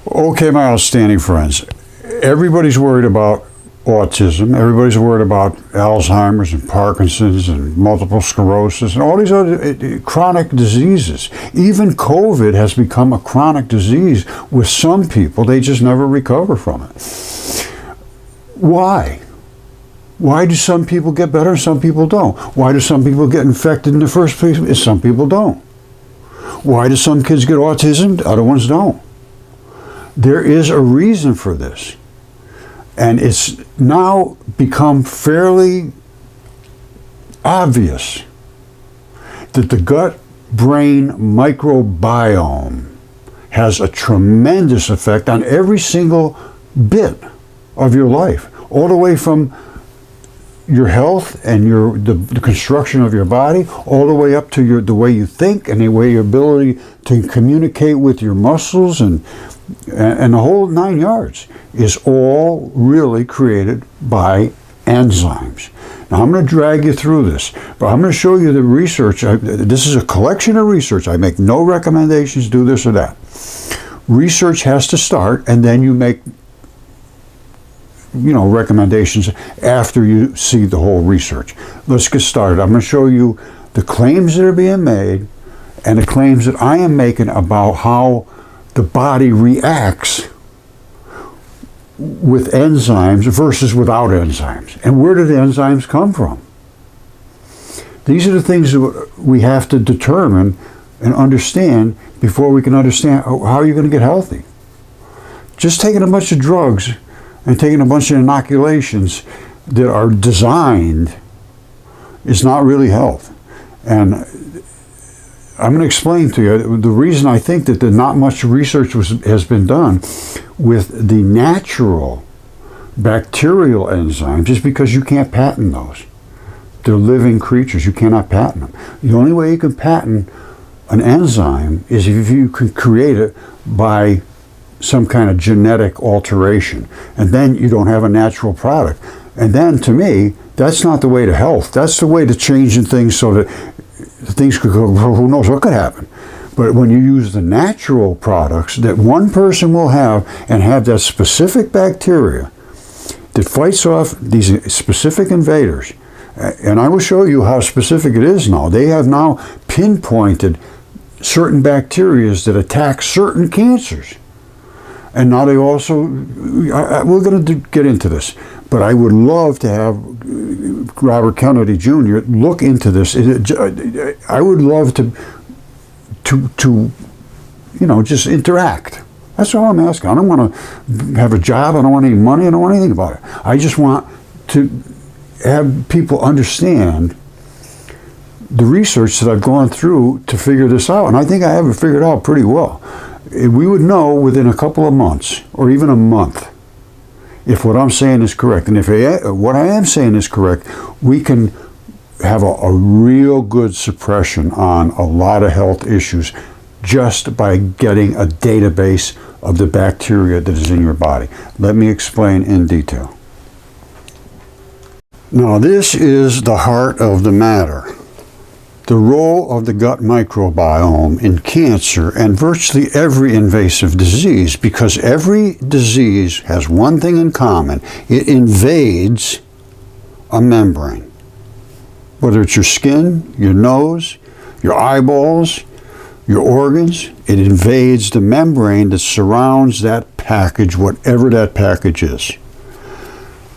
Okay, my outstanding friends, everybody's worried about autism, everybody's worried about Alzheimer's and Parkinson's and multiple sclerosis and all these other chronic diseases. Even COVID has become a chronic disease with some people. They just never recover from it. Why? Why do some people get better and some people don't? Why do some people get infected in the first place and some people don't? Why do some kids get autism, other ones don't? There is a reason for this. And it's now become fairly obvious that the gut-brain microbiome has a tremendous effect on every single bit of your life, all the way from your health and the construction of your body, all the way up to the way you think and the way your ability to communicate with your muscles and the whole 9 yards is all really created by enzymes. Now I'm going to drag you through this, but I'm going to show you the research. This is a collection of research. I make no recommendations, do this or that. Research has to start, and then you make recommendations after you see the whole research. Let's get started. I'm going to show you the claims that are being made and the claims that I am making about how the body reacts with enzymes versus without enzymes. And where do the enzymes come from? These are the things that we have to determine and understand before we can understand how you're going to get healthy. Just taking a bunch of drugs and taking a bunch of inoculations that are designed is not really health. And I'm going to explain to you the reason I think that not much research has been done with the natural bacterial enzymes is because you can't patent those. They're living creatures. You cannot patent them. The only way you can patent an enzyme is if you can create it by some kind of genetic alteration, and then you don't have a natural product. And then, to me, that's not the way to health. That's the way to changing things so that things could go, who knows what could happen. But when you use the natural products that one person will have and have that specific bacteria that fights off these specific invaders, and I will show you how specific it is now. They have now pinpointed certain bacteria that attack certain cancers. And now they also, we're going to get into this, but I would love to have Robert Kennedy Jr. look into this. I would love to just interact. That's all I'm asking. I don't want to have a job. I don't want any money. I don't want anything about it. I just want to have people understand the research that I've gone through to figure this out. And I think I have it figured out pretty well. We would know within a couple of months or even a month if what I'm saying is correct. And if what I am saying is correct, we can have a real good suppression on a lot of health issues just by getting a database of the bacteria that is in your body. Let me explain in detail. Now, this is the heart of the matter. The role of the gut microbiome in cancer and virtually every invasive disease, because every disease has one thing in common. It invades a membrane. Whether it's your skin, your nose, your eyeballs, your organs, it invades the membrane that surrounds that package, whatever that package is.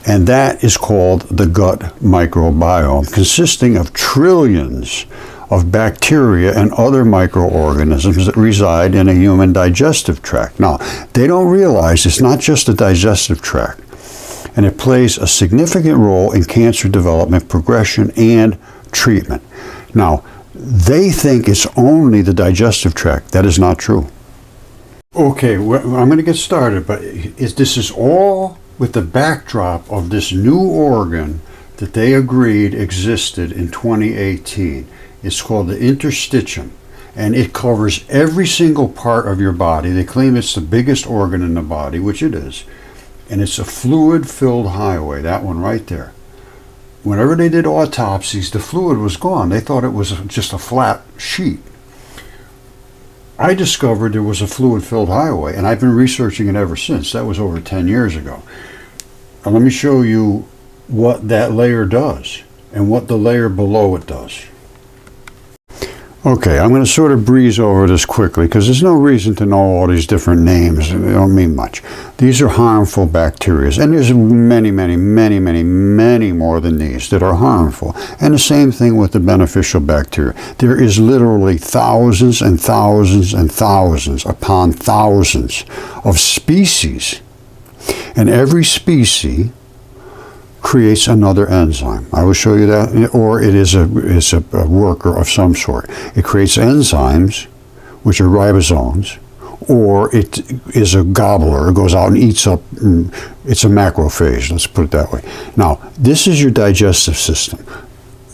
And that is called the gut microbiome, consisting of trillions of bacteria and other microorganisms that reside in a human digestive tract. Now, they don't realize it's not just a digestive tract, and it plays a significant role in cancer development, progression, and treatment. Now, they think it's only the digestive tract. That is not true. Okay, well, I'm going to get started, but this is all with the backdrop of this new organ that they agreed existed in 2018. It's called the interstitium, and it covers every single part of your body. They claim it's the biggest organ in the body, which it is, and it's a fluid-filled highway, that one right there. Whenever they did autopsies, the fluid was gone. They thought it was just a flat sheet. I discovered there was a fluid-filled highway, and I've been researching it ever since. That was over 10 years ago. And let me show you what that layer does and what the layer below it does. Okay, I'm going to sort of breeze over this quickly because there's no reason to know all these different names. They don't mean much. These are harmful bacteria, and there's many, many, many, many, many more than these that are harmful. And the same thing with the beneficial bacteria. There is literally thousands and thousands and thousands upon thousands of species, and every species creates another enzyme. I will show you that, or it is a worker of some sort. It creates enzymes, which are ribosomes, or it is a gobbler. It goes out and eats up. It's a macrophage, let's put it that way. Now, this is your digestive system.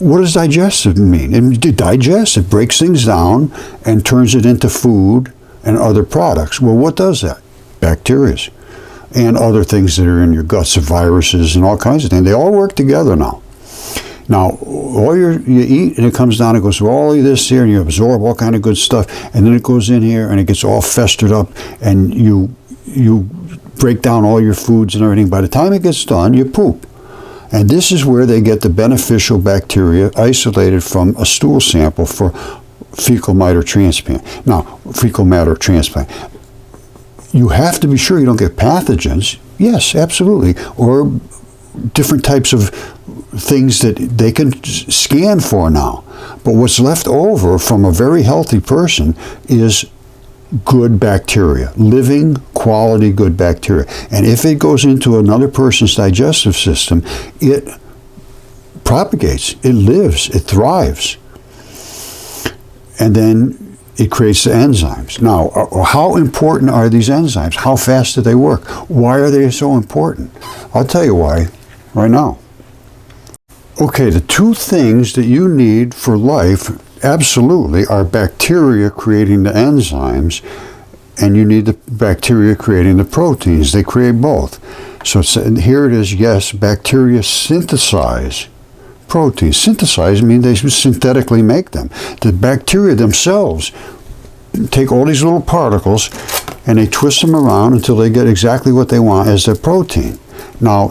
What does digestive mean? It digests. It breaks things down and turns it into food and other products. Well, what does that? Bacteria. And other things that are in your guts, of viruses and all kinds of things. They all work together now. Now, all you eat, and it comes down, it goes through all of this here, and you absorb all kind of good stuff, and then it goes in here, and it gets all festered up, and you break down all your foods and everything. By the time it gets done, you poop. And this is where they get the beneficial bacteria isolated from a stool sample for fecal matter transplant. Now, fecal matter transplant. You have to be sure you don't get pathogens. Yes, absolutely. Or different types of things that they can scan for now. But what's left over from a very healthy person is good bacteria, living, quality, good bacteria. And if it goes into another person's digestive system, it propagates, it lives, it thrives. And then it creates the enzymes. Now, how important are these enzymes? How fast do they work? Why are they so important? I'll tell you why right now. Okay, the two things that you need for life absolutely are bacteria creating the enzymes, and you need the bacteria creating the proteins. They create both. So here it is, yes, bacteria synthesize proteins. Synthesize means they synthetically make them. The bacteria themselves take all these little particles and they twist them around until they get exactly what they want as their protein. Now,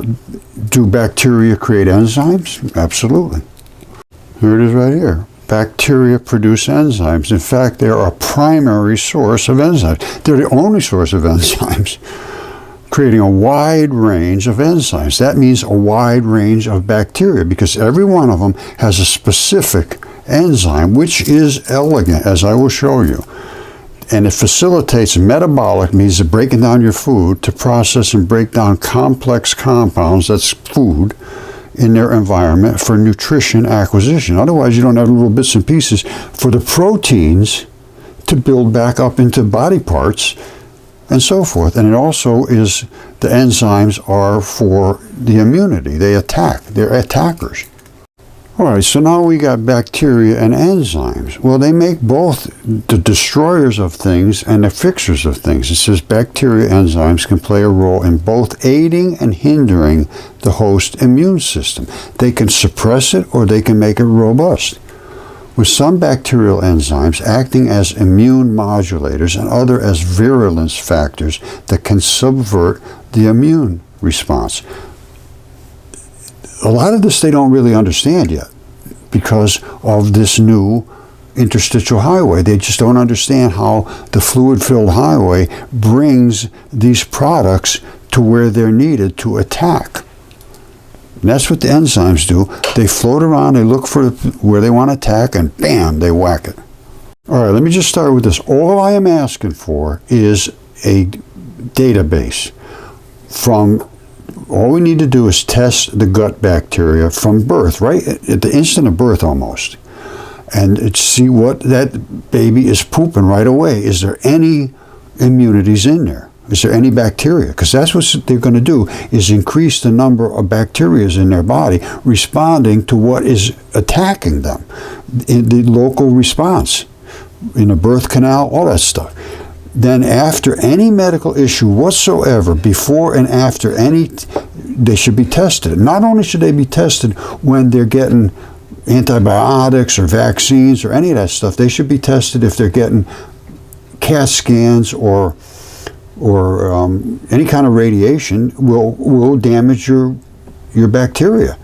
do bacteria create enzymes? Absolutely. Here it is right here. Bacteria produce enzymes. In fact, they are a primary source of enzymes. They're the only source of enzymes, creating a wide range of enzymes. That means a wide range of bacteria, because every one of them has a specific enzyme, which is elegant, as I will show you. And it facilitates metabolic, means breaking down your food, to process and break down complex compounds, that's food, in their environment for nutrition acquisition. Otherwise, you don't have little bits and pieces for the proteins to build back up into body parts and so forth. And it also is, the enzymes are for the immunity. They attack. They're attackers. All right, so now we got bacteria and enzymes. Well, they make both the destroyers of things and the fixers of things. It says bacteria enzymes can play a role in both aiding and hindering the host immune system. They can suppress it or they can make it robust, with some bacterial enzymes acting as immune modulators and other as virulence factors that can subvert the immune response. A lot of this they don't really understand yet because of this new interstitial highway. They just don't understand how the fluid-filled highway brings these products to where they're needed to attack. And that's what the enzymes do. They float around, they look for where they want to attack, and bam, they whack it. All right, let me just start with this. All I am asking for is a database from, all we need to do is test the gut bacteria from birth, right at the instant of birth almost, and see what that baby is pooping right away. Is there any immunities in there? Is there any bacteria? Because that's what they're going to do, is increase the number of bacteria in their body responding to what is attacking them. In the local response, in the birth canal, all that stuff. Then after any medical issue whatsoever, before and after any, they should be tested. Not only should they be tested when they're getting antibiotics or vaccines or any of that stuff, they should be tested if they're getting CAT scans or any kind of radiation will damage your bacteria.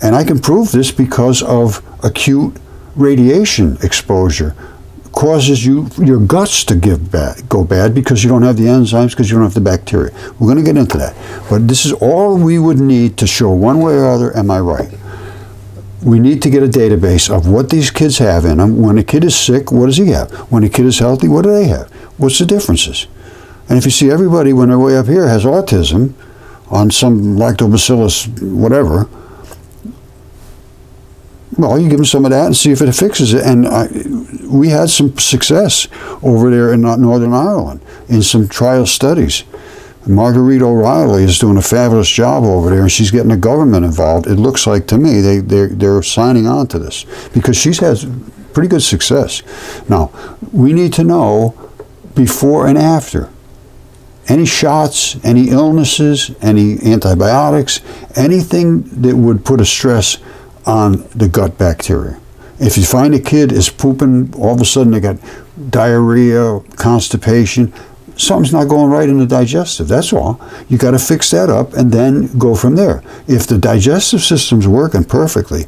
And I can prove this because of acute radiation exposure causes your guts to go bad because you don't have the enzymes, because you don't have the bacteria. We're going to get into that. But this is all we would need to show one way or other, am I right? We need to get a database of what these kids have in them. When a kid is sick, what does he have? When a kid is healthy, what do they have? What's the differences? And if you see everybody, when they're way up here, has autism on some lactobacillus whatever, well, you give them some of that and see if it fixes it. And we had some success over there in Northern Ireland in some trial studies. Marguerite O'Reilly is doing a fabulous job over there, and she's getting the government involved. It looks like to me they're signing on to this because she's had pretty good success. Now, we need to know before and after. Any shots, any illnesses, any antibiotics, anything that would put a stress on the gut bacteria. If you find a kid is pooping, all of a sudden they got diarrhea, constipation, something's not going right in the digestive, that's all. You got to fix that up and then go from there. If the digestive system's working perfectly,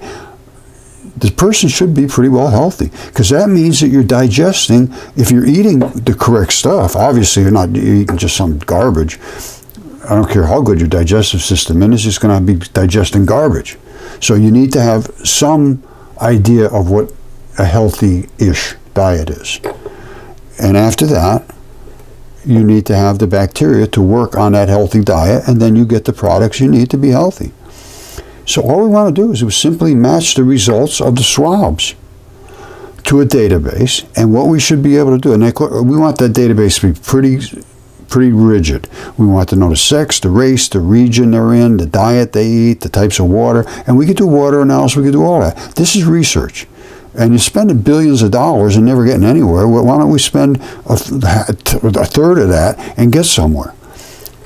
the person should be pretty well healthy, because that means that you're digesting. If you're eating the correct stuff, obviously you're not eating just some garbage. I don't care how good your digestive system is, it's just going to be digesting garbage. So you need to have some idea of what a healthy-ish diet is. And after that, you need to have the bacteria to work on that healthy diet, and then you get the products you need to be healthy. So all we want to do is simply match the results of the swabs to a database, and what we should be able to do. And we want that database to be pretty rigid. We want to know the sex, the race, the region they're in, the diet they eat, the types of water, and we could do water analysis, we could do all that. This is research. And you're spending billions of dollars and never getting anywhere. Well, why don't we spend a third of that and get somewhere?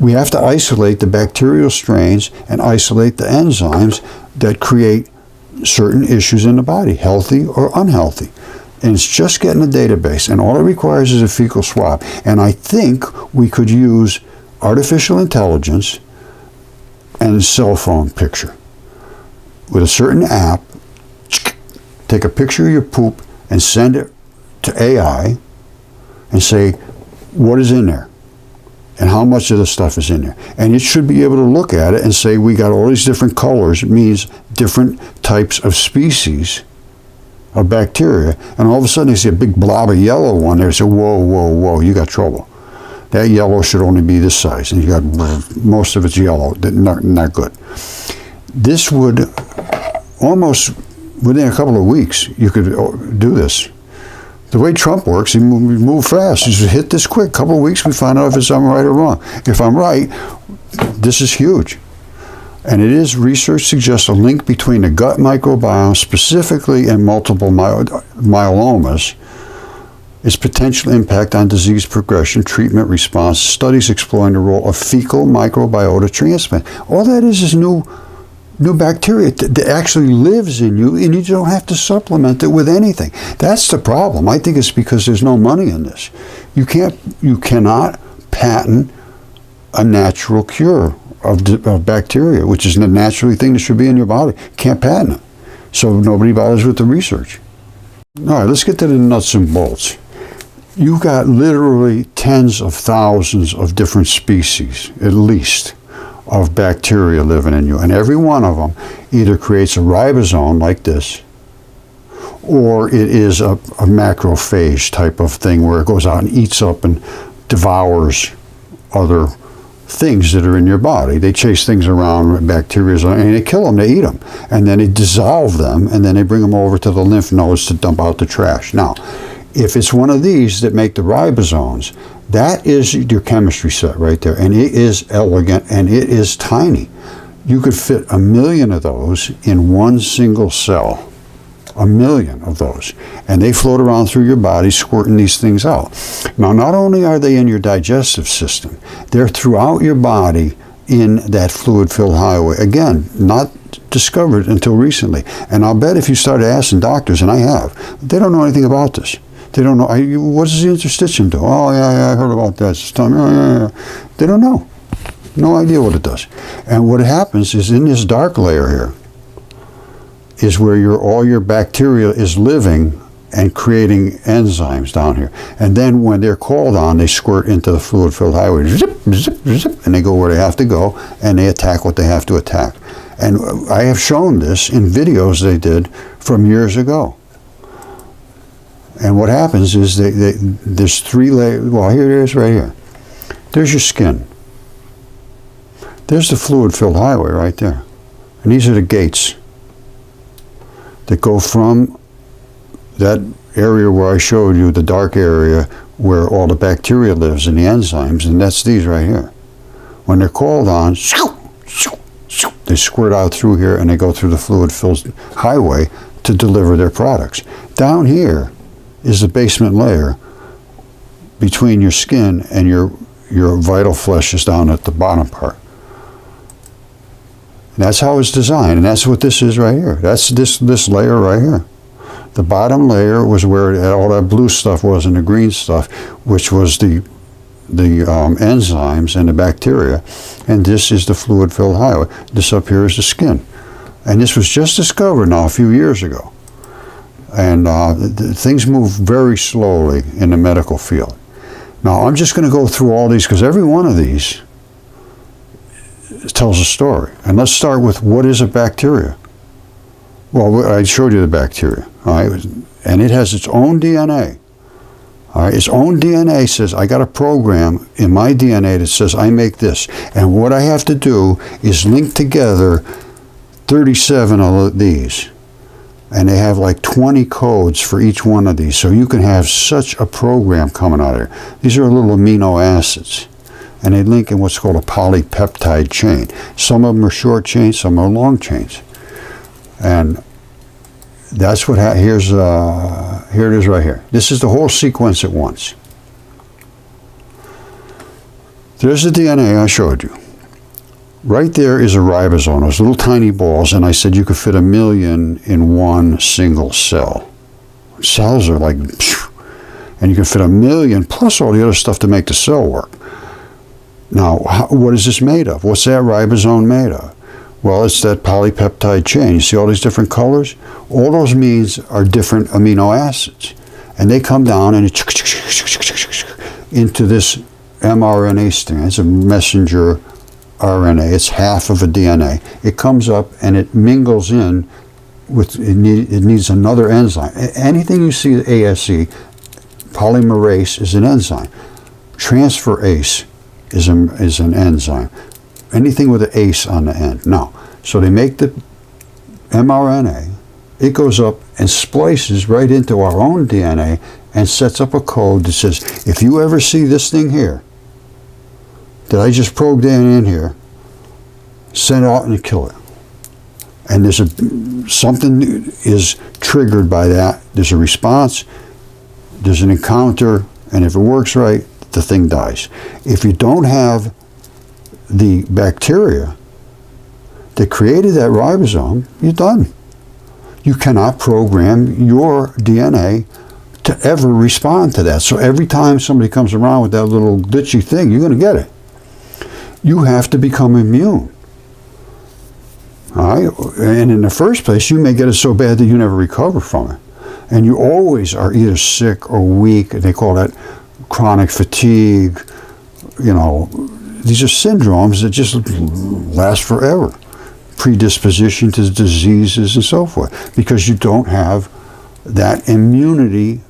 We have to isolate the bacterial strains and isolate the enzymes that create certain issues in the body, healthy or unhealthy. And it's just getting a database, and all it requires is a fecal swab. And I think we could use artificial intelligence and a cell phone picture. With a certain app, take a picture of your poop and send it to AI and say, what is in there? And how much of the stuff is in there? And it should be able to look at it and say, we got all these different colors. It means different types of species of bacteria. And all of a sudden they see a big blob of yellow one there. They say, whoa, whoa, whoa, you got trouble. That yellow should only be this size. And you got most of it's yellow. Not good. This would almost, within a couple of weeks, you could do this. The way Trump works, he move fast. He just hit this quick. A couple of weeks, we find out if I'm right or wrong. If I'm right, this is huge. And it is, research suggests a link between the gut microbiome, specifically in multiple myelomas, its potential impact on disease progression, treatment response, studies exploring the role of fecal microbiota transplant. All that is new bacteria that actually lives in you, and you don't have to supplement it with anything. That's the problem. I think it's because there's no money in this. You cannot patent a natural cure of bacteria, which is a naturally thing that should be in your body. You can't patent it. So nobody bothers with the research. All right, let's get to the nuts and bolts. You've got literally tens of thousands of different species, at least, of bacteria living in you. And every one of them either creates a ribosome like this, or it is a macrophage type of thing where it goes out and eats up and devours other things that are in your body. They chase things around, bacteria, and they kill them, they eat them. And then they dissolve them, and then they bring them over to the lymph nodes to dump out the trash. Now, if it's one of these that make the ribosomes, that is your chemistry set right there. And it is elegant, and it is tiny. You could fit 1 million of those in one single cell. 1 million of those. And they float around through your body, squirting these things out. Now, not only are they in your digestive system, they're throughout your body in that fluid-filled highway. Again, not discovered until recently. And I'll bet if you started asking doctors, and I have, they don't know anything about this. They don't know. What does the interstitium do? Oh, yeah, I heard about that. They don't know. No idea what it does. And what happens is in this dark layer here is where all your bacteria is living and creating enzymes down here. And then when they're called on, they squirt into the fluid-filled highway, zip, zip, zip, and they go where they have to go, and they attack what they have to attack. And I have shown this in videos they did from years ago. And what happens is there's 3 layers. Well, here it is right here. There's your skin. There's the fluid-filled highway right there. And these are the gates that go from that area where I showed you, the dark area where all the bacteria lives and the enzymes, and that's these right here. When they're called on, they squirt out through here and they go through the fluid-filled highway to deliver their products. Down here is the basement layer between your skin and your vital flesh is down at the bottom part. And that's how it's designed, and that's what this is right here. That's this layer right here. The bottom layer was where all that blue stuff was and the green stuff, which was the enzymes and the bacteria. And this is the fluid-filled highway. This up here is the skin. And this was just discovered now a few years ago. And things move very slowly in the medical field. Now, I'm just going to go through all these because every one of these tells a story. And let's start with what is a bacteria. Well, I showed you the bacteria, all right? And it has its own DNA. All right? Its own DNA says, I got a program in my DNA that says I make this. And what I have to do is link together 37 of these. And they have like 20 codes for each one of these. So you can have such a program coming out of here. These are little amino acids. And they link in what's called a polypeptide chain. Some of them are short chains, some are long chains. And that's what here it is right here. This is the whole sequence at once. There's the DNA I showed you. Right there is a ribosome, those little tiny balls, and I said you could fit 1 million in one single cell. Cells are like, and you can fit 1 million plus all the other stuff to make the cell work. Now, what is this made of? What's that ribosome made of? Well, it's that polypeptide chain. You see all these different colors? All those means are different amino acids. And they come down and into this mRNA strand. It's a messenger RNA. It's half of a DNA. It comes up and it mingles in with, it needs another enzyme. Anything you see at ASE, polymerase is an enzyme. Transferase is an enzyme. Anything with an ACE on the end. No. So they make the mRNA. It goes up and splices right into our own DNA and sets up a code that says, if you ever see this thing here that I just programmed in here, send it out and kill it. And there's something is triggered by that. There's a response. There's an encounter. And if it works right, the thing dies. If you don't have the bacteria that created that ribosome, you're done. You cannot program your DNA to ever respond to that. So every time somebody comes around with that little glitchy thing, you're going to get it. You have to become immune. All right? And in the first place, you may get it so bad that you never recover from it. And you always are either sick or weak. They call that chronic fatigue. You know, these are syndromes that just last forever. Predisposition to diseases and so forth. Because you don't have that immunity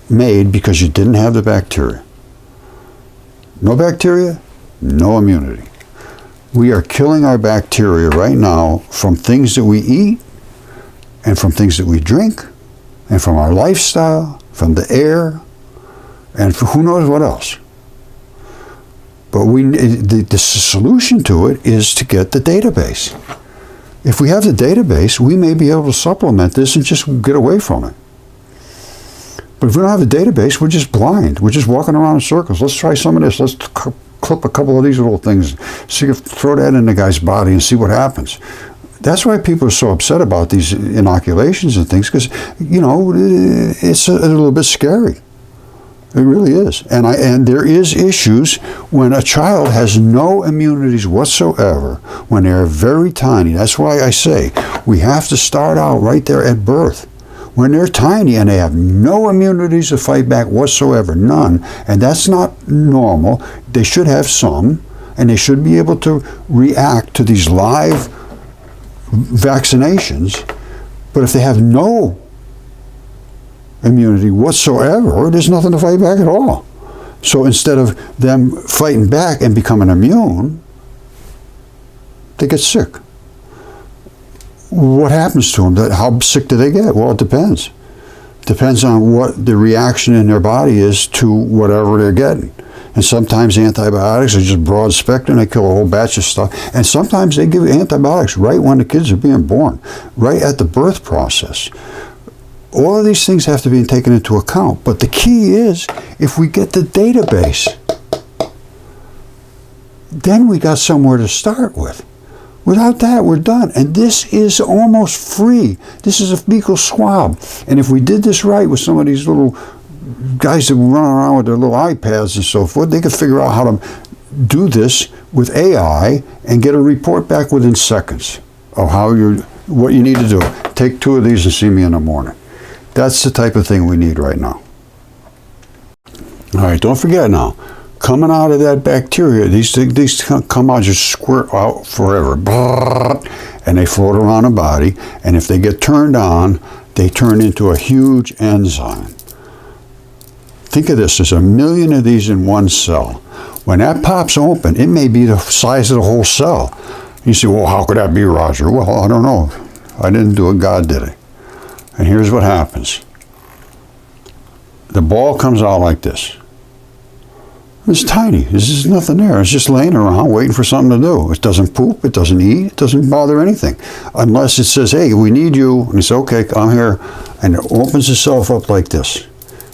made because you didn't have the bacteria. No bacteria, no immunity. We are killing our bacteria right now from things that we eat and from things that we drink and from our lifestyle, from the air, and for who knows what else. But the solution to it is to get the database. If we have the database, we may be able to supplement this and just get away from it. But if we don't have a database, we're just blind. We're just walking around in circles. Let's try some of this. Let's clip a couple of these little things. Throw that in the guy's body and see what happens. That's why people are so upset about these inoculations and things, because, you know, it's a little bit scary. It really is. And there is issues when a child has no immunities whatsoever, when they're very tiny. That's why I say we have to start out right there at birth. When they're tiny and they have no immunities to fight back whatsoever, none, and that's not normal. They should have some, and they should be able to react to these live vaccinations. But if they have no immunity whatsoever, there's nothing to fight back at all. So instead of them fighting back and becoming immune, they get sick. What happens to them? How sick do they get? Well, it depends. Depends on what the reaction in their body is to whatever they're getting. And sometimes antibiotics are just broad spectrum. They kill a whole batch of stuff. And sometimes they give antibiotics right when the kids are being born, right at the birth process. All of these things have to be taken into account. But the key is, if we get the database, then we got somewhere to start with. Without that, we're done. And this is almost free. This is a fecal swab. And if we did this right with some of these little guys that run around with their little iPads and so forth, they could figure out how to do this with AI and get a report back within seconds of what you need to do. Take 2 of these and see me in the morning. That's the type of thing we need right now. All right, don't forget now, coming out of that bacteria, these come out, just squirt out forever. And they float around the body, and if they get turned on, they turn into a huge enzyme. Think of this, there's 1 million of these in one cell. When that pops open, it may be the size of the whole cell. You say, well, how could that be, Roger? Well, I don't know. I didn't do it, God did it. And here's what happens. The ball comes out like this. It's tiny. There's just nothing there. It's just laying around waiting for something to do. It doesn't poop. It doesn't eat. It doesn't bother anything. Unless it says, hey, we need you. And it's okay, I'm here. And it opens itself up like this.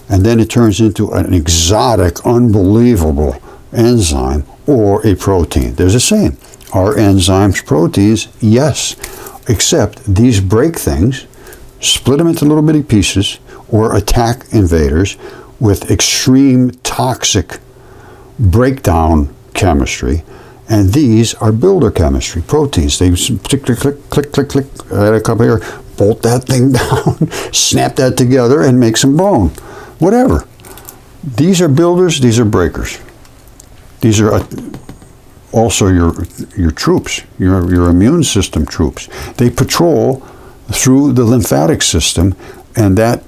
And then it turns into an exotic, unbelievable enzyme or a protein. There's a saying. Are enzymes proteins? Yes. Except these break things, split them into little bitty pieces, or attack invaders with extreme toxic breakdown chemistry, and these are builder chemistry, proteins. They click, click, click, click, click, click, I come here, bolt that thing down, snap that together, and make some bone. Whatever. These are builders, these are breakers. These are also your troops, your immune system troops. They patrol through the lymphatic system, and that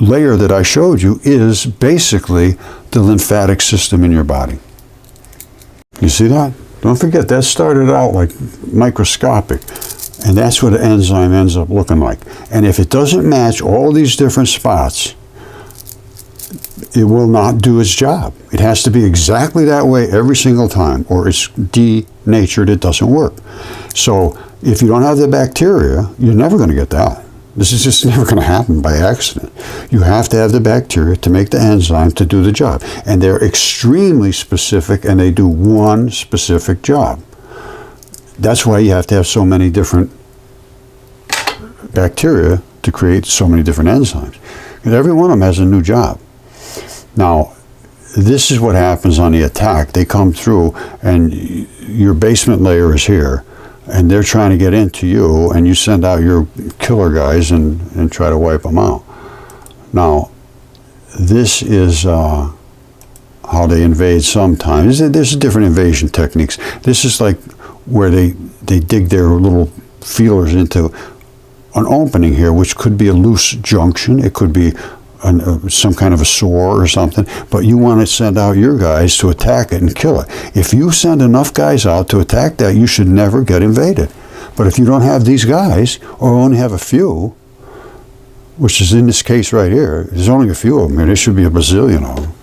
layer that I showed you is basically the lymphatic system in your body. You see that? Don't forget, that started out like microscopic, and that's what an enzyme ends up looking like. And if it doesn't match all these different spots, it will not do its job. It has to be exactly that way every single time, or it's denatured, it doesn't work. So if you don't have the bacteria, you're never going to get that. This is just never going to happen by accident. You have to have the bacteria to make the enzyme to do the job. And they're extremely specific, and they do one specific job. That's why you have to have so many different bacteria to create so many different enzymes. And every one of them has a new job. Now, this is what happens on the attack. They come through, and your basement layer is here, and they're trying to get into you, and you send out your killer guys and try to wipe them out. Now, this is how they invade sometimes. There's different invasion techniques. This is like where they dig their little feelers into an opening here, which could be a loose junction. It could be some kind of a sore or something, but you want to send out your guys to attack it and kill it. If you send enough guys out to attack that, you should never get invaded. But if you don't have these guys, or only have a few, which is in this case right here, there's only a few of them, and there should be a bazillion of them,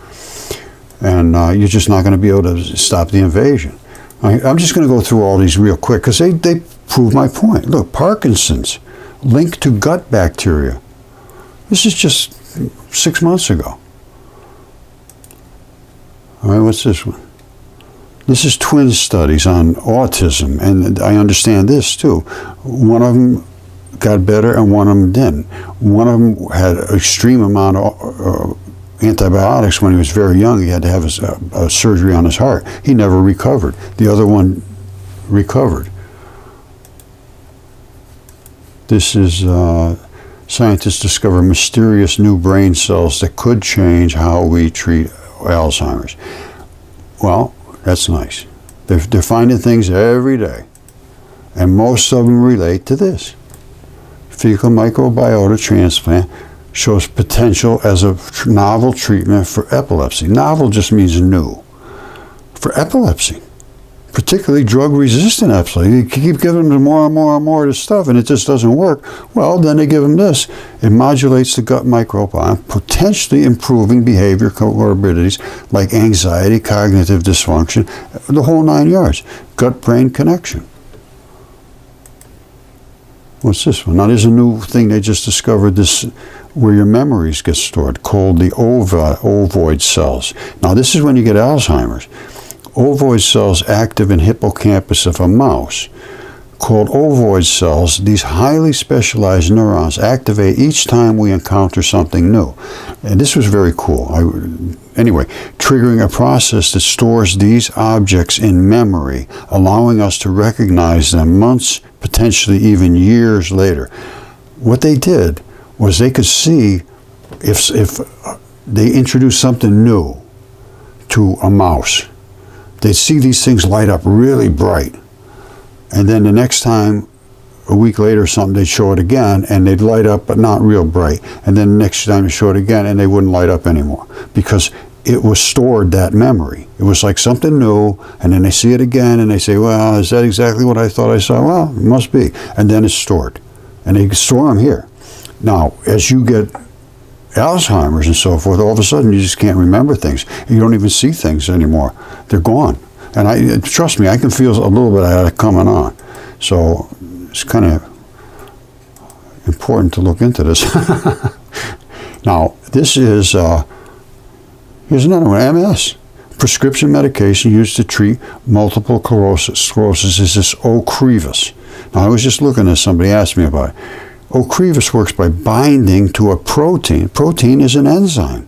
and you're just not going to be able to stop the invasion. I'm just going to go through all these real quick, because they prove my point. Look, Parkinson's linked to gut bacteria. This is just 6 months ago. All right, what's this one? This is twin studies on autism, and I understand this too. One of them got better and one of them didn't. One of them had an extreme amount of antibiotics when he was very young. He had to have a surgery on his heart. He never recovered. The other one recovered. This is scientists discover mysterious new brain cells that could change how we treat Alzheimer's. Well, that's nice. They're finding things every day, and most of them relate to this. Fecal microbiota transplant shows potential as a novel treatment for epilepsy. Novel just means new. For epilepsy, particularly drug-resistant epilepsy. You keep giving them more and more and more of this stuff, and it just doesn't work. Well, then they give them this. It modulates the gut microbiome, potentially improving behavior comorbidities like anxiety, cognitive dysfunction, the whole 9 yards. Gut-brain connection. What's this one? Now, there's a new thing they just discovered, this where your memories get stored, called the ovoid cells. Now, this is when you get Alzheimer's. Ovoid cells active in hippocampus of a mouse. Called ovoid cells, these highly specialized neurons activate each time we encounter something new. And this was very cool. Anyway, triggering a process that stores these objects in memory, allowing us to recognize them months, potentially even years later. What they did was they could see if they introduced something new to a mouse. They'd see these things light up really bright. And then the next time, a week later or something, they'd show it again, and they'd light up, but not real bright. And then the next time they show it again, and they wouldn't light up anymore. Because it was stored, that memory. It was like something new, and then they see it again, and they say, well, is that exactly what I thought I saw? Well, it must be. And then it's stored. And they store them here. Now, as you get Alzheimer's and so forth, all of a sudden you just can't remember things. You don't even see things anymore. They're gone. And trust me, I can feel a little bit of that coming on. So it's kind of important to look into this. Now, this is, here's another one, MS. Prescription medication used to treat multiple sclerosis is this Ocrevus. Now, I was just looking at somebody asked me about it. Ocrevus works by binding to a protein. Protein is an enzyme.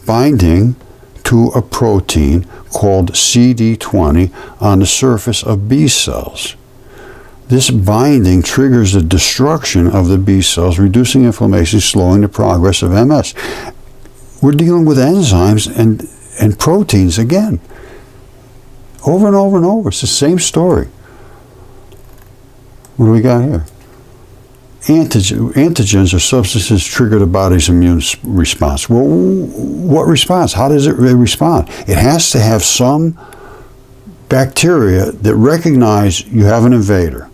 Binding to a protein called CD20 on the surface of B cells. This binding triggers the destruction of the B cells, reducing inflammation, slowing the progress of MS. We're dealing with enzymes and proteins again. Over and over and over. It's the same story. What do we got here? Antigens are substances trigger the body's immune response. Well, what response? How does it respond? It has to have some bacteria that recognize you have an invader.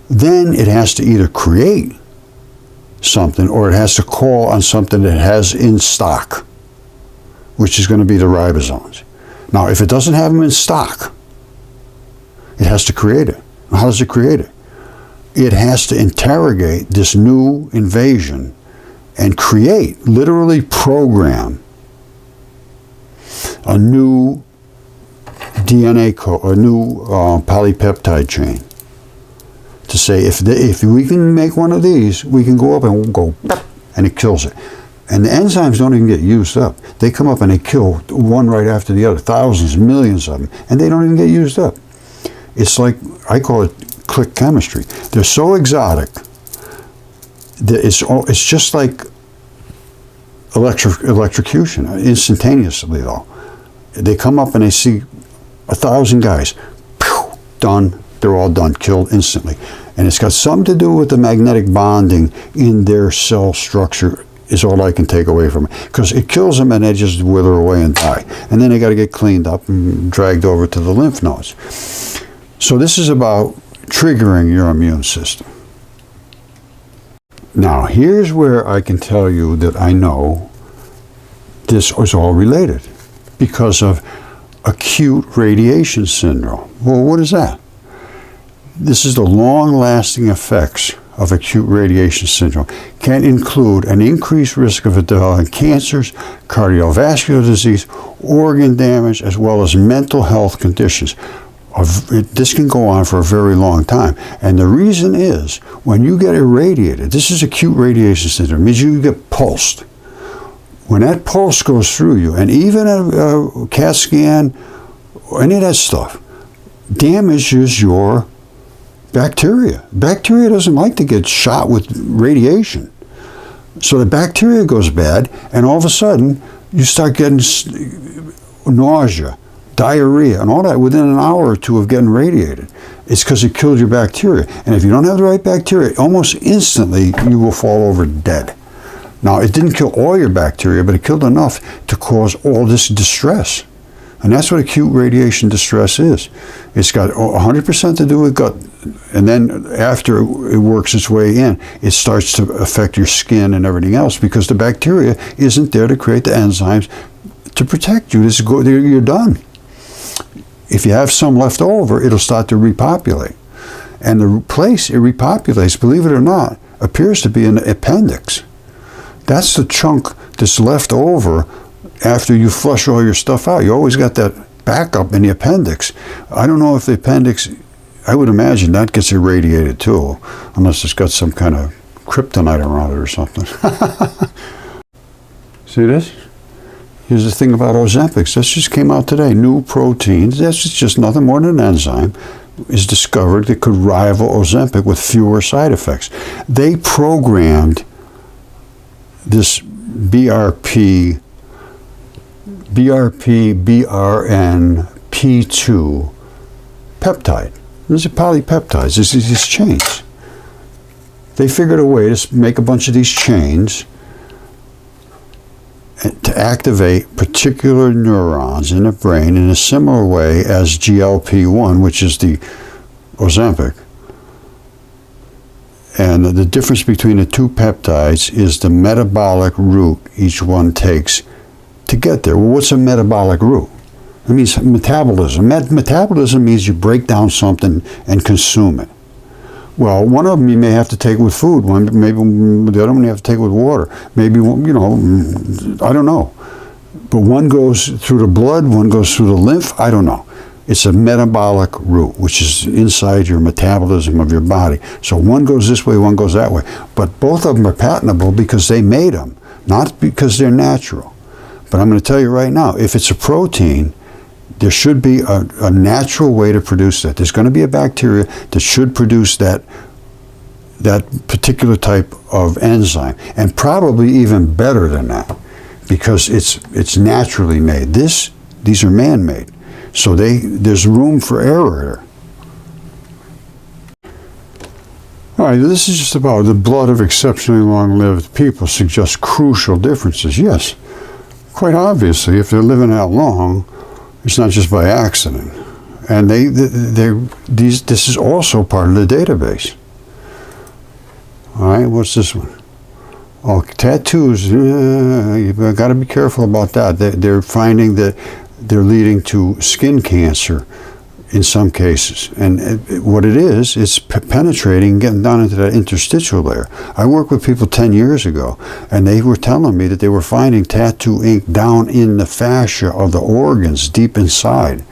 Then it has to either create something or it has to call on something that it has in stock, which is going to be the ribosomes. Now, if it doesn't have them in stock, it has to create it. How does it create it? It has to interrogate this new invasion and create, literally program, a new DNA code, a new polypeptide chain. To say, if we can make one of these, we can go up and we'll go, and it kills it. And the enzymes don't even get used up. They come up and they kill one right after the other, thousands, millions of them, and they don't even get used up. It's like, I call it click chemistry. They're so exotic that it's just like electrocution, instantaneously though. They come up and they see 1,000 guys, pew, done, they're all done, killed instantly. And it's got something to do with the magnetic bonding in their cell structure is all I can take away from it. Because it kills them and they just wither away and die. And then they got to get cleaned up and dragged over to the lymph nodes. So this is about triggering your immune system. Now, here's where I can tell you that I know this is all related because of acute radiation syndrome. Well, what is that? This is the long-lasting effects of acute radiation syndrome. Can include an increased risk of developing cancers, cardiovascular disease, organ damage, as well as mental health conditions. This can go on for a very long time. And the reason is, when you get irradiated, this is acute radiation syndrome, it means you get pulsed. when that pulse goes through you, and even a CAT scan or any of that stuff, damages your bacteria. Bacteria doesn't like to get shot with radiation. So the bacteria goes bad, and all of a sudden, you start getting nausea, diarrhea, and all that within an hour or two of getting radiated. It's because it killed your bacteria. And if you don't have the right bacteria, almost instantly you will fall over dead. Now, it didn't kill all your bacteria, but it killed enough to cause all this distress. And that's what acute radiation distress is. It's got 100% to do with gut. And then after it works its way in, it starts to affect your skin and everything else because the bacteria isn't there to create the enzymes to protect you. You're done. If you have some left over, it'll start to repopulate. And the place it repopulates, believe it or not, appears to be in the appendix. That's the chunk that's left over after you flush all your stuff out. You always got that backup in the appendix. I don't know if the appendix, I would imagine that gets irradiated too, unless it's got some kind of kryptonite around it or something. See this? Here's the thing about Ozempic. This just came out today. New proteins. That's just nothing more than an enzyme is discovered that could rival Ozempic with fewer side effects. They programmed this BRNP2 peptide. These are polypeptides. This is these chains. They figured a way to make a bunch of these chains to activate particular neurons in the brain in a similar way as GLP-1, which is the Ozempic. And the difference between the two peptides is the metabolic route each one takes to get there. Well, what's a metabolic route? It means metabolism. Metabolism means you break down something and consume it. Well, one of them you may have to take with food. Maybe the other one you have to take with water. Maybe, I don't know. But one goes through the blood, one goes through the lymph. I don't know. It's a metabolic route, which is inside your metabolism of your body. So one goes this way, one goes that way. But both of them are patentable because they made them, not because they're natural. But I'm going to tell you right now, if it's a protein, there should be a natural way to produce that. There's going to be a bacteria that should produce that particular type of enzyme, and probably even better than that, because it's naturally made. These are man-made, so there's room for error here. All right, this is just about the blood of exceptionally long-lived people suggests crucial differences. Yes, quite obviously, if they're living that long, it's not just by accident. And this is also part of the database. All right, what's this one? Oh, tattoos, you've got to be careful about that. They're finding that they're leading to skin cancer in some cases. And what it is, it's penetrating, getting down into that interstitial layer. I worked with people 10 years ago, and they were telling me that they were finding tattoo ink down in the fascia of the organs, deep inside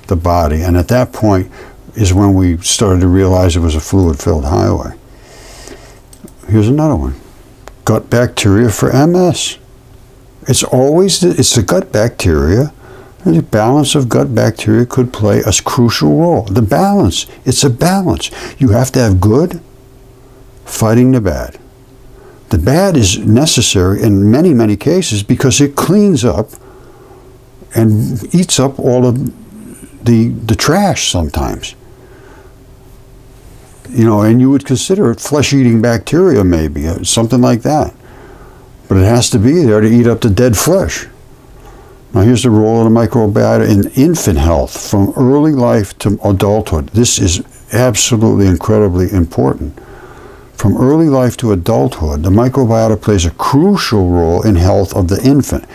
the body. And at that point is when we started to realize it was a fluid-filled highway. Here's another one. Gut bacteria for MS. It's the gut bacteria. And the balance of gut bacteria could play a crucial role. The balance, it's a balance. You have to have good fighting the bad. The bad is necessary in many, many cases because it cleans up and eats up all of the trash sometimes. And you would consider it flesh-eating bacteria maybe, something like that. But it has to be there to eat up the dead flesh. Now here's the role of the microbiota in infant health from early life to adulthood. This is absolutely incredibly important. From early life to adulthood, the microbiota plays a crucial role in health of the infant.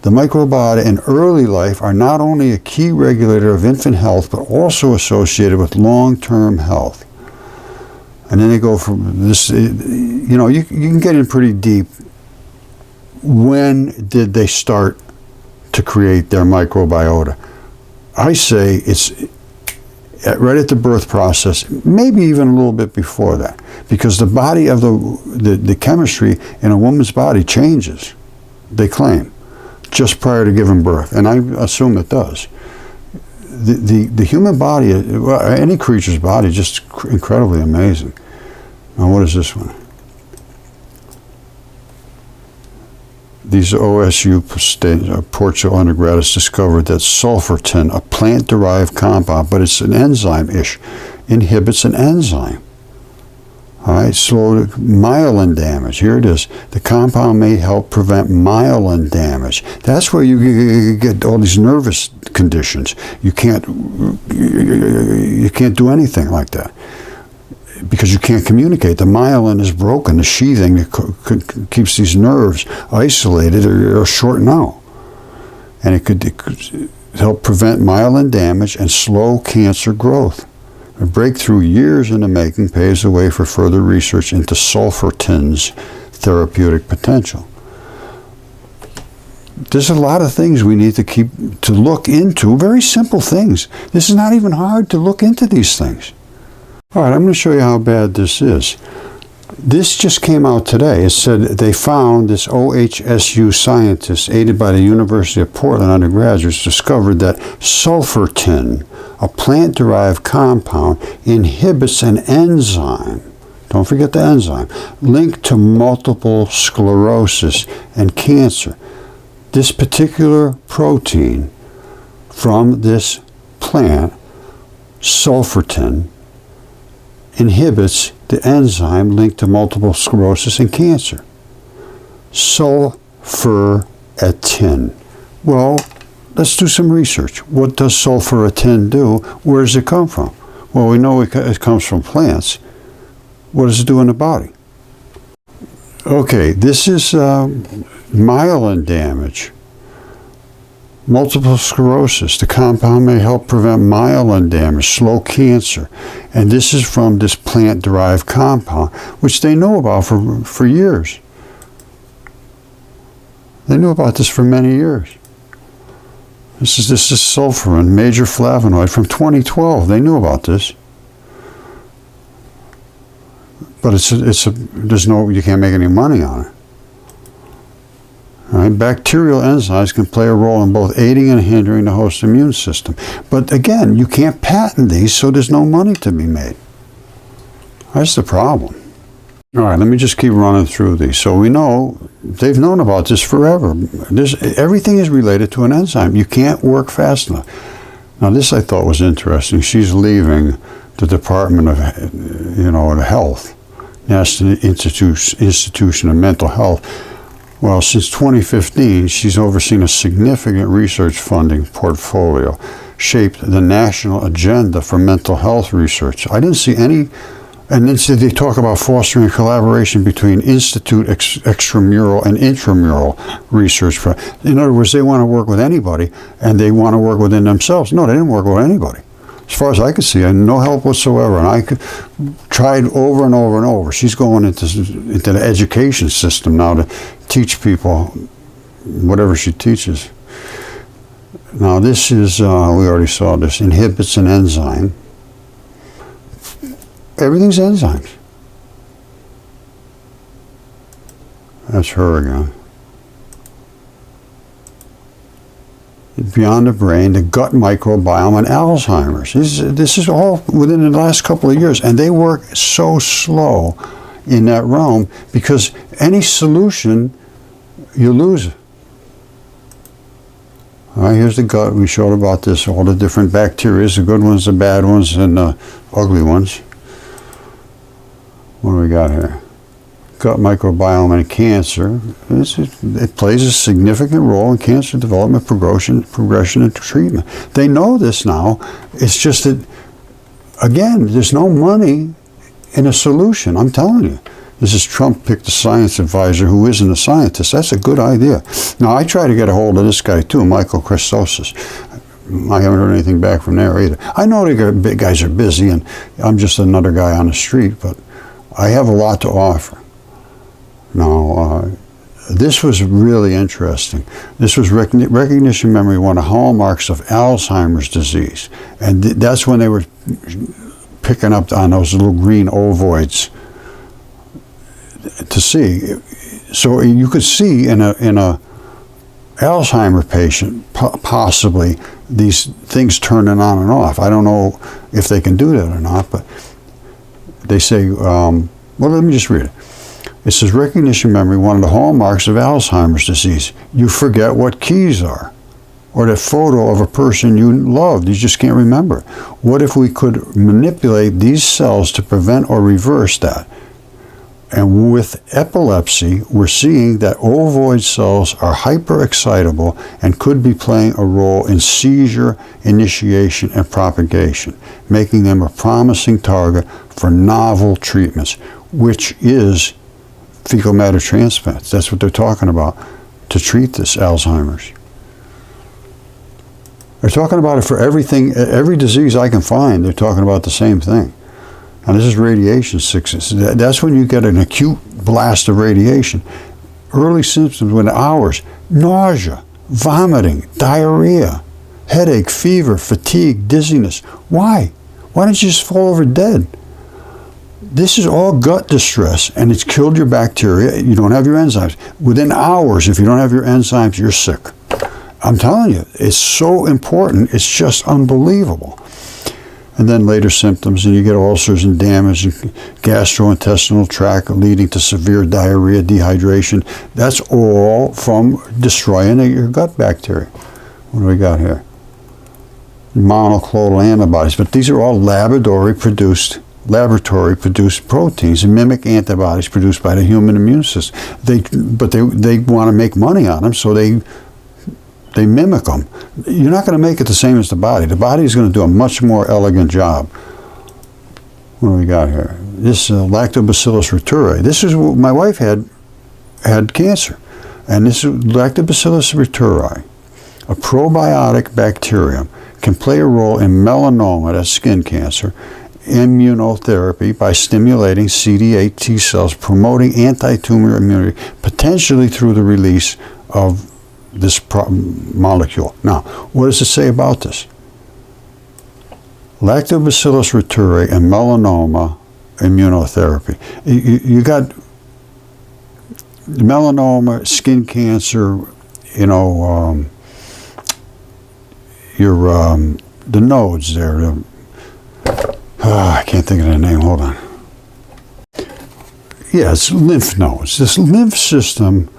The microbiota in early life are not only a key regulator of infant health, but also associated with long-term health. And then they go from this, you can get in pretty deep. When did they start to create their microbiota? I say it's right at the birth process, maybe even a little bit before that, because the body of the chemistry in a woman's body changes they claim, just prior to giving birth, and I assume it does. The human body, well, any creature's body, is just incredibly amazing. Now, what is this one? These OSU Portugal undergraduates discovered that sulfortin, a plant-derived compound, but it's an enzyme-ish, inhibits an enzyme. All right, slow myelin damage. Here it is. The compound may help prevent myelin damage. That's where you get all these nervous conditions. You can't do anything like that because you can't communicate. The myelin is broken. The sheathing that keeps these nerves isolated or shorten out, and it could help prevent myelin damage and slow cancer growth. A breakthrough years in the making paves the way for further research into sulfortin's therapeutic potential. There's a lot of things we need to look into, very simple things. This is not even hard to look into these things. All right, I'm going to show you how bad this is. This just came out today. It said they found, this OHSU scientists, aided by the University of Portland undergraduates, discovered that sulfortin, a plant-derived compound, inhibits an enzyme, don't forget the enzyme, linked to multiple sclerosis and cancer. This particular protein from this plant, sulfortin, inhibits the enzyme linked to multiple sclerosis and cancer. Sulforatin. Well, let's do some research. What does sulforatin do? Where does it come from? Well, we know it comes from plants. What does it do in the body? Okay, this is myelin damage. Multiple sclerosis. The compound may help prevent myelin damage, slow cancer. And this is from this plant-derived compound, which they know about for years. They knew about this for many years. This is sulforin, major flavonoid, from 2012. They knew about this. But you can't make any money on it. All right, bacterial enzymes can play a role in both aiding and hindering the host immune system. But again, you can't patent these, so there's no money to be made. That's the problem. All right, let me just keep running through these. So we know, they've known about this forever. Everything is related to an enzyme. You can't work fast enough. Now this I thought was interesting. She's leaving the Department of Health, National Institution of Mental Health. Well, since 2015, she's overseen a significant research funding portfolio, shaped the national agenda for mental health research. I didn't see any, and then they talk about fostering collaboration between institute extramural and intramural research. In other words, they want to work with anybody, and they want to work within themselves. No, they didn't work with anybody. As far as I could see, I had no help whatsoever, and I tried over and over and over. She's going into the education system now to teach people whatever she teaches. Now this is, we already saw this, inhibits an enzyme. Everything's enzymes. That's her again. Beyond the brain, the gut microbiome, and Alzheimer's. This is all within the last couple of years, and they work so slow in that realm because any solution, you lose it. All right, here's the gut. We showed about this, all the different bacteria, the good ones, the bad ones, and the ugly ones. What do we got here? Gut microbiome and cancer. It plays a significant role in cancer development, progression, and treatment. They know this now. It's just that, again, there's no money in a solution. I'm telling you. This is Trump picked a science advisor who isn't a scientist. That's a good idea. Now, I try to get a hold of this guy, too, Michael Christosis. I haven't heard anything back from there either. I know the guys are busy, and I'm just another guy on the street, but I have a lot to offer. Now, this was really interesting. This was recognition memory, one of the hallmarks of Alzheimer's disease. And that's when they were picking up on those little green ovoids to see. So you could see in a Alzheimer patient, possibly these things turning on and off. I don't know if they can do that or not, but they say, well, let me just read it. It says, recognition memory, one of the hallmarks of Alzheimer's disease. You forget what keys are, or that photo of a person you loved, you just can't remember. What if we could manipulate these cells to prevent or reverse that? And with epilepsy, we're seeing that ovoid cells are hyperexcitable and could be playing a role in seizure initiation and propagation, making them a promising target for novel treatments, which is fecal matter transplants. That's what they're talking about to treat this Alzheimer's. They're talking about it for everything, every disease I can find, they're talking about the same thing. And this is radiation sickness. That's when you get an acute blast of radiation. Early symptoms within hours: nausea, vomiting, diarrhea, headache, fever, fatigue, dizziness. Why? Why don't you just fall over dead? This is all gut distress, and it's killed your bacteria. You don't have your enzymes. Within hours, if you don't have your enzymes, you're sick. I'm telling you, it's so important. It's just unbelievable. And then later symptoms, and you get ulcers and damage in gastrointestinal tract leading to severe diarrhea, dehydration. That's all from destroying your gut bacteria. What do we got here? Monoclonal antibodies, but these are all laboratory produced proteins and mimic antibodies produced by the human immune system. But they want to make money on them, so they mimic them. You're not going to make it the same as the body. The body is going to do a much more elegant job. What do we got here? This Lactobacillus reuteri. This is what my wife had cancer, and this is Lactobacillus reuteri, a probiotic bacterium, can play a role in melanoma, that's skin cancer, immunotherapy by stimulating CD8 T cells, promoting anti-tumor immunity, potentially through the release of this molecule. Now, what does it say about this? Lactobacillus reuteri and melanoma immunotherapy. You got melanoma, skin cancer, the nodes there. I can't think of the name. Hold on. Yeah, it's lymph nodes. This lymph system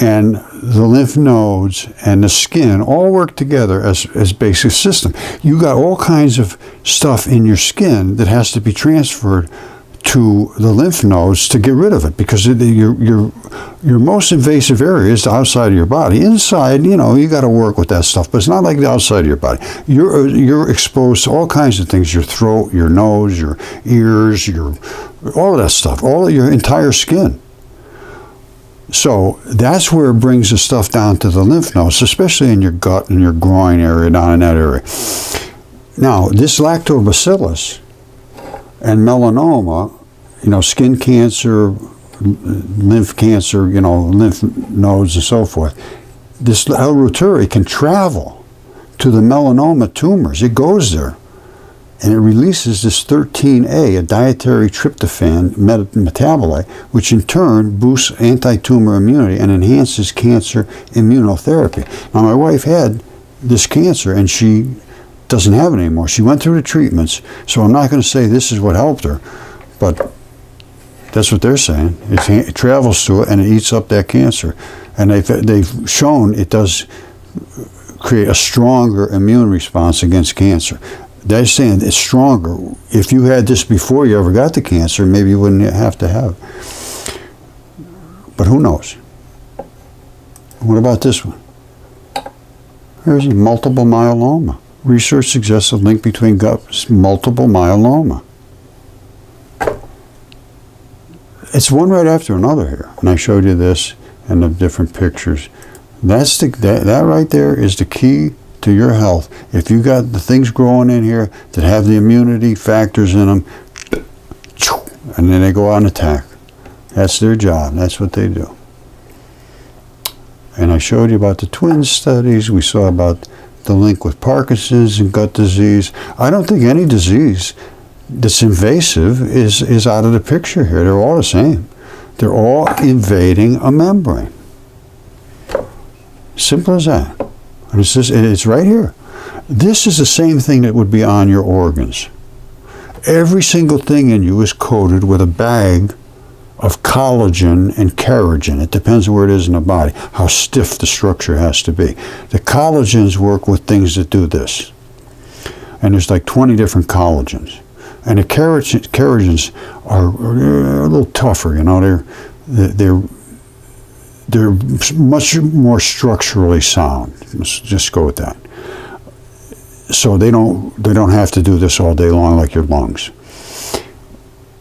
and the lymph nodes and the skin all work together as basic system. You got all kinds of stuff in your skin that has to be transferred to the lymph nodes to get rid of it, because your most invasive area is the outside of your body. Inside, you got to work with that stuff, but it's not like the outside of your body. You're exposed to all kinds of things: your throat, your nose, your ears, all of that stuff, all of your entire skin. So that's where it brings the stuff down to the lymph nodes, especially in your gut and your groin area, down in that area. Now, this lactobacillus and melanoma, skin cancer, lymph cancer, lymph nodes and so forth, this L. reuteri can travel to the melanoma tumors. It goes there, and it releases this 13A, a dietary tryptophan metabolite, which in turn boosts anti-tumor immunity and enhances cancer immunotherapy. Now, my wife had this cancer, and she doesn't have it anymore. She went through the treatments, so I'm not going to say this is what helped her, but that's what they're saying. It travels to it, and it eats up that cancer. And they've shown it does create a stronger immune response against cancer. They're saying it's stronger. If you had this before you ever got the cancer, maybe you wouldn't have to have it. But who knows? What about this one? Here's multiple myeloma. Research suggests a link between multiple myeloma. It's one right after another here. And I showed you this and the different pictures. That right there is the key to your health. If you got the things growing in here that have the immunity factors in them, and then they go out and attack. That's their job. That's what they do. And I showed you about the twin studies. We saw about the link with Parkinson's and gut disease. I don't think any disease that's invasive is out of the picture here. They're all the same. They're all invading a membrane. Simple as that. And it's right here. This is the same thing that would be on your organs. Every single thing in you is coated with a bag of collagen and keratin. It depends on where it is in the body, how stiff the structure has to be. The collagens work with things that do this. And there's like 20 different collagens. And the keratins are a little tougher, you know, they're much more structurally sound. Let's just go with that. So they don't have to do this all day long like your lungs.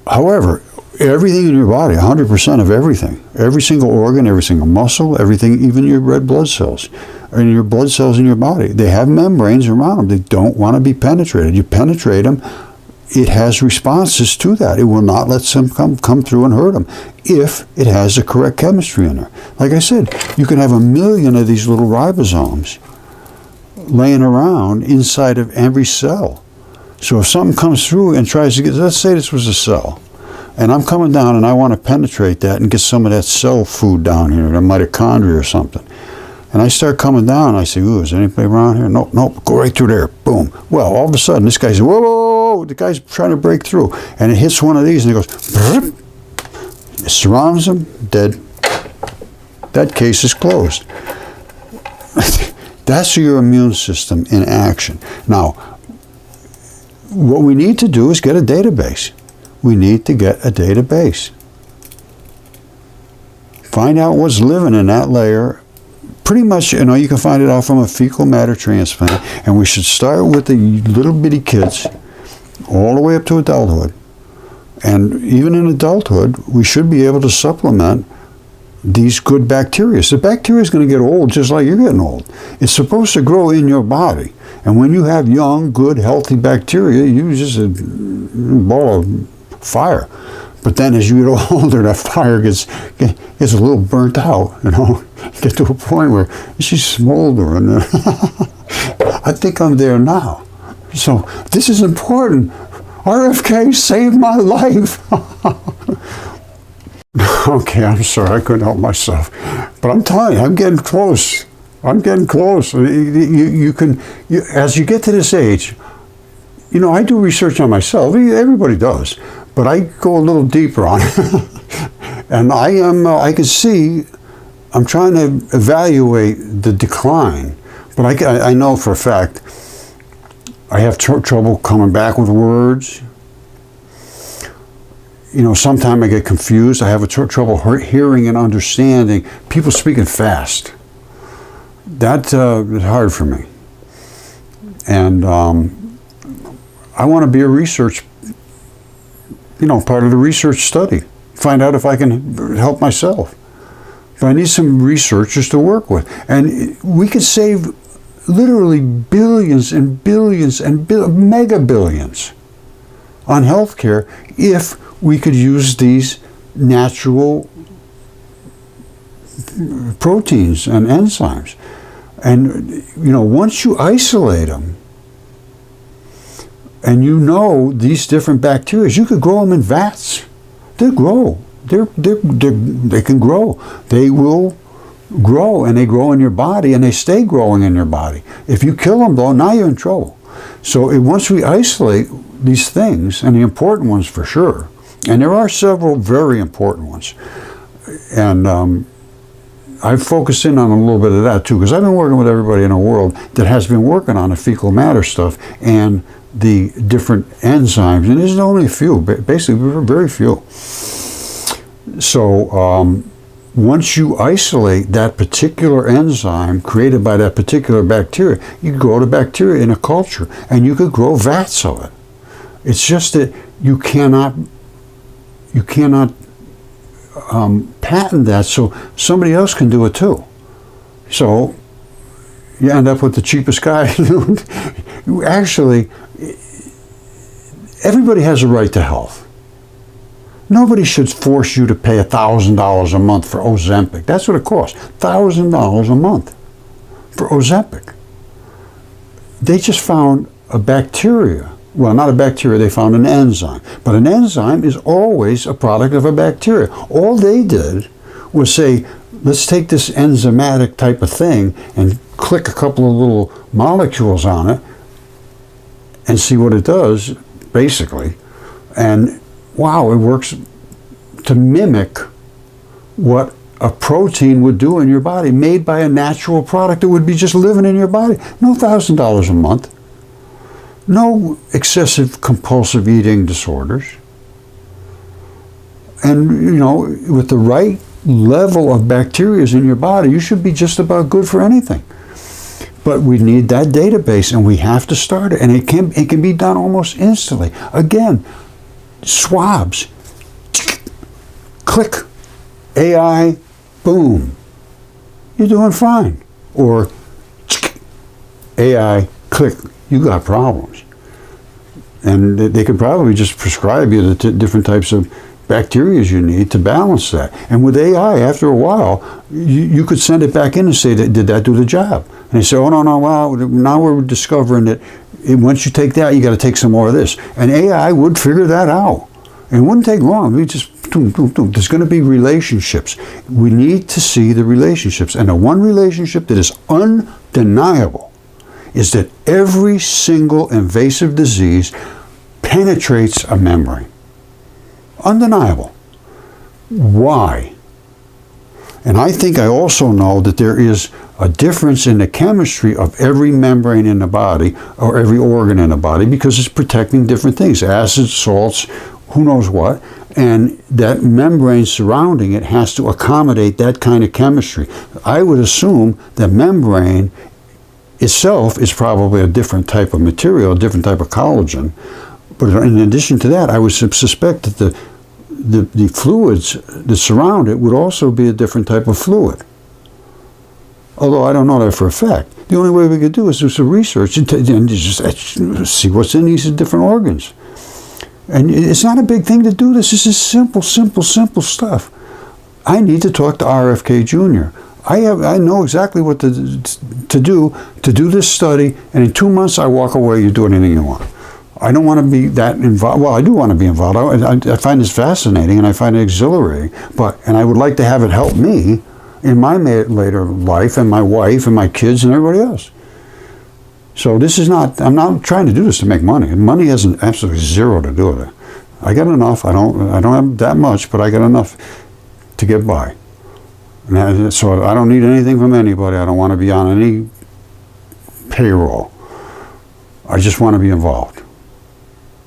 However, everything in your body, 100% of everything, every single organ, every single muscle, everything, even your red blood cells, and your blood cells in your body, they have membranes around them. They don't want to be penetrated. You penetrate them, it has responses to that. It will not let some come through and hurt them if it has the correct chemistry in there. Like I said, you can have 1 million of these little ribosomes laying around inside of every cell. So if something comes through and tries to get, let's say this was a cell, and I'm coming down and I want to penetrate that and get some of that cell food down here, the mitochondria or something. And I start coming down, I say, ooh, is there anybody around here? Nope, nope, go right through there, boom. Well, all of a sudden, this guy says, whoa, whoa, whoa, the guy's trying to break through. And it hits one of these and it goes, it surrounds him, dead. That case is closed. That's your immune system in action. Now, what we need to do is get a database. We need to get a database. Find out what's living in that layer. Pretty much, you know, you can find it out from a fecal matter transplant, and we should start with the little bitty kids all the way up to adulthood. And even in adulthood, we should be able to supplement these good bacteria. So the bacteria is going to get old just like you're getting old. It's supposed to grow in your body. And when you have young, good, healthy bacteria, you just a ball of fire. But then as you get older, that fire gets a little burnt out, you know. Get to a point where it's just smoldering. I think I'm there now. So this is important. RFK saved my life. Okay, I'm sorry, I couldn't help myself. But I'm telling you, I'm getting close. I'm getting close. You can, as you get to this age, you know, I do research on myself. Everybody does. But I go a little deeper on it. And I can see, I'm trying to evaluate the decline. But I know for a fact, I have trouble coming back with words. You know, sometimes I get confused. I have trouble hearing and understanding people speaking fast. That is hard for me. And I want to be a research, you know, part of the research study. Find out if I can help myself. But I need some researchers to work with. And we could save literally billions and billions and mega billions on healthcare if we could use these natural proteins and enzymes. And, you know, once you isolate them, and you know these different bacteria, you could grow them in vats. They grow. They can grow. They will grow, and they grow in your body, and they stay growing in your body. If you kill them, though, now you're in trouble. So once we isolate these things, and the important ones for sure, and there are several very important ones, and I've focused in on a little bit of that too, because I've been working with everybody in the world that has been working on the fecal matter stuff and the different enzymes, and there's only a few, basically very few. So once you isolate that particular enzyme created by that particular bacteria, you grow the bacteria in a culture, and you could grow vats of it. It's just that you cannot patent that, so somebody else can do it too. So you end up with the cheapest guy. Actually, everybody has a right to health. Nobody should force you to pay $1,000 a month for Ozempic. That's what it costs, $1,000 a month for Ozempic. They just found a bacteria. Well, not a bacteria, they found an enzyme. But an enzyme is always a product of a bacteria. All they did was say, let's take this enzymatic type of thing and click a couple of little molecules on it and see what it does, basically. And wow, it works to mimic what a protein would do in your body, made by a natural product that would be just living in your body. No $1,000 a month. No excessive compulsive eating disorders. And, you know, with the right level of bacteria in your body, you should be just about good for anything. But we need that database, and we have to start it. And it can be done almost instantly. Again, swabs. Click. AI. Boom. You're doing fine. Or AI. Click. You got problems. And they could probably just prescribe you the different types of bacteria you need to balance that. And with AI, after a while, you could send it back in and say, did that do the job? And they say, oh, no, well, now we're discovering that once you take that, you got to take some more of this. And AI would figure that out. And it wouldn't take long. We just, there's going to be relationships. We need to see the relationships. And the one relationship that is undeniable is that every single invasive disease penetrates a membrane. Undeniable. Why? And I think I also know that there is a difference in the chemistry of every membrane in the body, or every organ in the body, because it's protecting different things, acids, salts, who knows what, and that membrane surrounding it has to accommodate that kind of chemistry. I would assume that membrane itself is probably a different type of material, a different type of collagen. But in addition to that, I would suspect that the fluids that surround it would also be a different type of fluid. Although I don't know that for a fact. The only way we could do is do some research and just see what's in these different organs. And it's not a big thing to do this. This is simple stuff. I need to talk to RFKjr. I know exactly what to do this study, and in 2 months I walk away, you do anything you want. I don't want to be that involved. Well, I do want to be involved. I find this fascinating, and I find it exhilarating. And I would like to have it help me in my later life, and my wife, and my kids, and everybody else. So this is not, I'm not trying to do this to make money. Money has absolutely zero to do with it. I got enough. I don't have that much, but I got enough to get by. And so I don't need anything from anybody. I don't want to be on any payroll. I just want to be involved.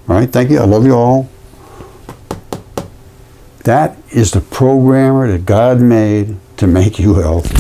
All right, thank you. I love you all. That is the programmer that God made to make you healthy.